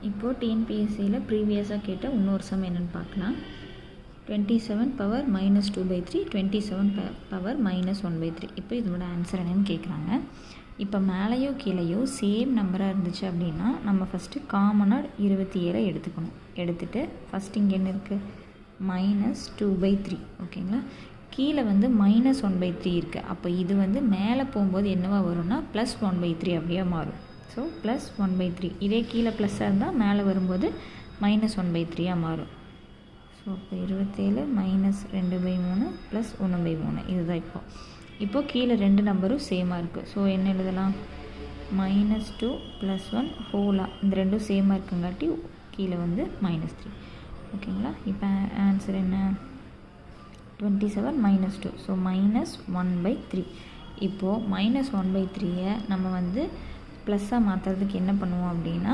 இப்போது டிஎன்பிஎஸ்சியில் ப்ரீவியஸாக கேட்ட இன்னொரு சம் என்னென்னு பார்க்கலாம். 27 பவர் -2/3 27 பவர் -1/3. இப்போ இதோட ஆன்சர் என்னென்னு கேட்குறாங்க. இப்போ மேலேயோ கீழேயோ சேம் நம்பராக இருந்துச்சு அப்படின்னா நம்ம ஃபஸ்ட்டு காமனாக 27 எடுத்துக்கணும். எடுத்துகிட்டு ஃபஸ்ட் இங்கே என்ன இருக்குது, -2/3. ஓகேங்களா. கீழே வந்து -1/3 இருக்குது. அப்போ இது வந்து மேலே போகும்போது என்னவா வரும்னா +1/3 அப்படியே மாறும். ஸோ +1/3. இதே கீழே ப்ளஸ்ஸாக இருந்தால் மேலே வரும்போது -1/3 மாறும். ஸோ இப்போ 27 -2/3 +1/3 இதுதான். இப்போது கீழே ரெண்டு நம்பரும் சேமாக இருக்குது. ஸோ என்ன எழுதலாம், -2 +1 ஹோலா, இந்த ரெண்டும் சேமாக இருக்குங்காட்டி கீழே வந்து -3. ஓகேங்களா. இப்போ ஆன்சர் என்ன, 27 -2. ஸோ -1/3. இப்போது -1/3 நம்ம வந்து ப்ளஸ்ஸாக மாற்றுறதுக்கு என்ன பண்ணுவோம் அப்படின்னா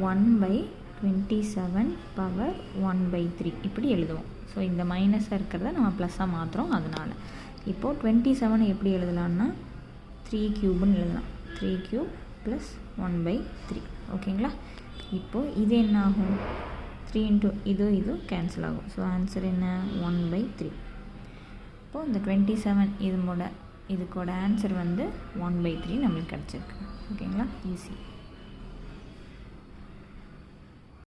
1/27 பவர் 1/3 இப்படி எழுதுவோம். ஸோ இந்த மைனஸாக இருக்கிறத நம்ம ப்ளஸ்ஸாக மாற்றுறோம். அதனால் இப்போது 27 எப்படி எழுதலாம்னா 3³ எழுதலாம். 3³ + 1/3. ஓகேங்களா. இப்போது இது என்ன ஆகும், 3 × இது கேன்சல் ஆகும். ஸோ ஆன்சர் என்ன, 1/3. இப்போது இந்த 27 இதுக்கோட ஆன்சர் வந்து 1/3 நம்மளுக்கு கிடச்சிருக்கு. ஓகேங்களா. ஈஸி.